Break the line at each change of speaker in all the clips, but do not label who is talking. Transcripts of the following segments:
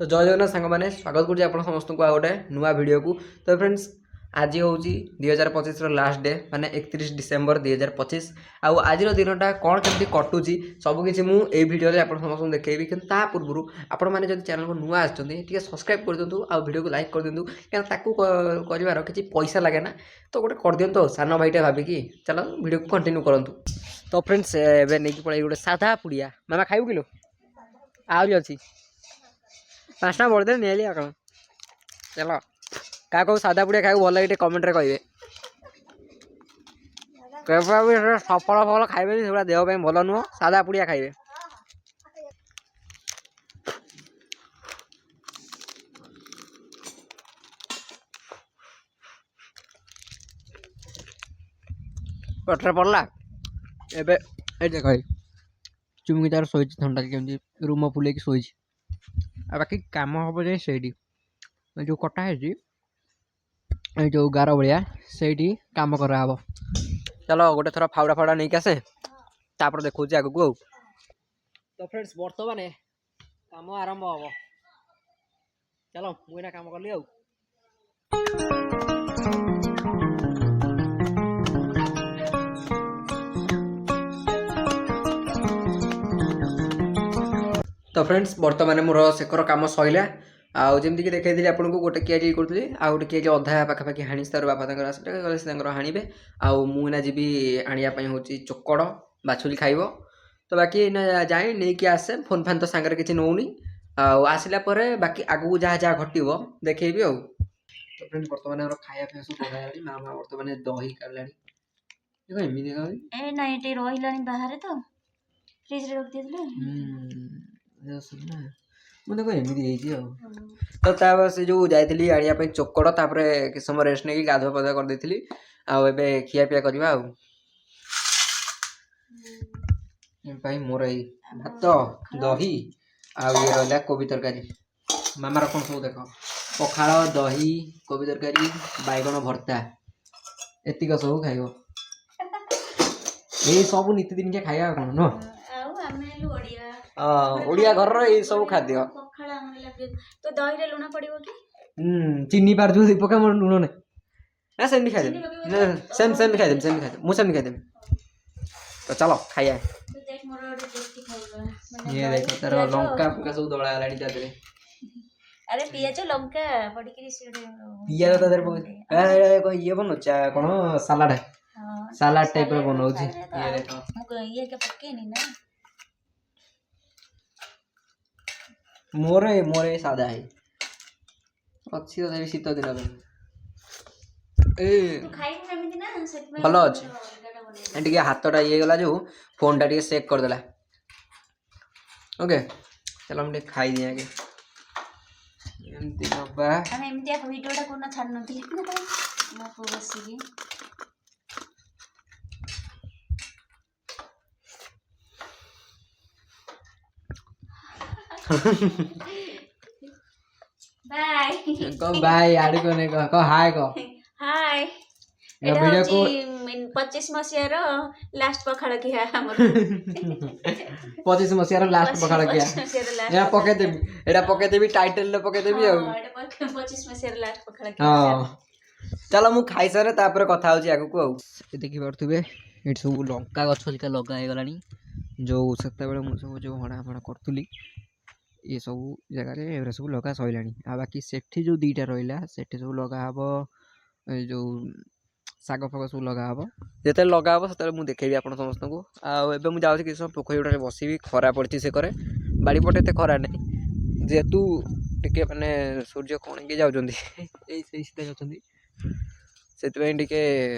तो जय जगन्नाथ सांग मैंने स्वागत करुँचे आप समस्त को गोटे नुआ वीडियो को। तो फ्रेंड्स आज हूँ 2025 लास्ट डे माने 31 डिसेम्बर 2025 आउ आज दिनटा कौन केमती कटुची सबकि मुझे भिडियो आप समस्त देखी कि पूर्व आपण मैंने जब चैनल को नुआ आते सब्सक्राइब कर दिंतु आ वीडियो को लाइक कर दिंतु क्या कर किसी पैसा लगे ना तो गोटे कर दिंतु सान भाईटे भाविकी चलो वीडियो को कंटिन्यू करूँ। तो फ्रेंड्स एवं नहीं पड़े गोटे साधा पुड़िया मामा खाइबु किलो आहरी अच्छी 5टा बढ़दे नहीं आक चलो क्या कहूँ सादा पुड़िया खाई भल लगे कमेंट रे कहे सफल फल खाइबे से देह भल नुह सादा पुड़िया खाइबे। पटरे पड़ला एबे ए देख चुमकी तार शोई थंडा केमती रूम फुले शोई आ बाकी काम हम जाए से जो कटा है जो गार भाया से कम कराब। चलो गोटे थर फाउड़ा फाउड़ा नहीं आसे तापर देखो आग को। तो फ्रेंड्स बर्तमान काम आरंभ हम चलो मुझे काम कली आ। तो फ्रेंड्स बर्तमान मोर सेकर काम सैला आमती देखी आपको गोटे केजी करी आ गोटे केजी अधा पाखापाखि हाणी तार बापा गले हाणे आना जी आने हूँ चोकड़ बाछुरी खाइब। तो बाकी जाए नहीं कि आसे फोन फान तो सांगे किसी नौनी आसला बाकी आगू जहाँ जहाँ घट देखी आ। तो फ्रेंड्स बर्तमान खाया सब बढ़ा मामा बर्तमान दही काढ़ मुझे एमती तो से जो जाइली आने चोकड़ तापर कि समय रेस्ट नहीं गाधुआ पाधुआ करदे आबे खिया पिया करवा मोर यही भात दही आ रहा कोबी तरकारी मामार कौन सब देख पखाड़ दही कोबी तरकारी बैगण भर्ता एतिक सब खाइब ये सब नीतिदिन क्या खाया कौन नुह ओडिया घर ये सब खाद्य चीनी पार जो पका मोर लुण ना ना सेमती खाईदेम सेम खाईदेम मुझे खाईदेम। तो चलो खाइए ये देखो तार लंका फंका सब दला गलानी
अरे पियाज लंका पड़की
पियाज ता देर ये बनौचा कौन सालाड सालाड टाइप रो बनौची ये देखो
ये के पकेनी ना
मोर मोर सादा है अच्छी तो शीत दिन भल अच्छे टे हाथटा ये गला जो फोन टा सेक करदेला। ओके चलो हम खाई दिए आगे एमती बाबा
हम एमती वीडियोटा कोन छाड़ नथि ना को बसिकी बाय
को बाय आड़ी को ने को हाय को
हाय
ये वीडियो को
25 मसिया रो लास्ट पखाड़ किया हमर
25 मसिया रो लास्ट पखाड़ किया एटा पके देबी टाइटल ले पके देबी आ
एटा 25 मसिया रो लास्ट पखाड़ किया।
हां चलो मु खाई सारे तापर कथा होची आगु को आ देखि परथुबे एट सब लंका गछ लिका लगा हे गलानी जो सेते बेले मु सब जो हणा हणा करतुली ये सब जगह सब लगा सैलानी आ बाकी सेठी जो दीटा रहा सेठी सब लगा हम जो शाग फाग सब लगा हम जिते लगा हम से मुझे देखेबी आप समस्त को आबे मुझे जाऊँ किसी समय पोखरी गुटा बस खरा पड़ी से करे बाड़ी पटे एत खरा नहीं जेहेतु टे मैंने सूर्य कौन के जाऊँगी से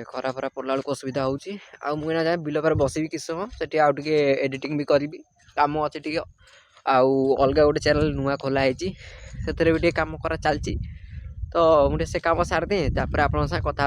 खरा फरा पड़ा बेलू असुविधा होची मुझे जाए बिल पर बसबी किसी समय से आउे एडिटिंग भी करी कम अच्छे टे आउ अलग गोटे चैनल नुआ खोलाई से भी कम करा चलती तो मुझे से कम सारी दिए तापर आप कथा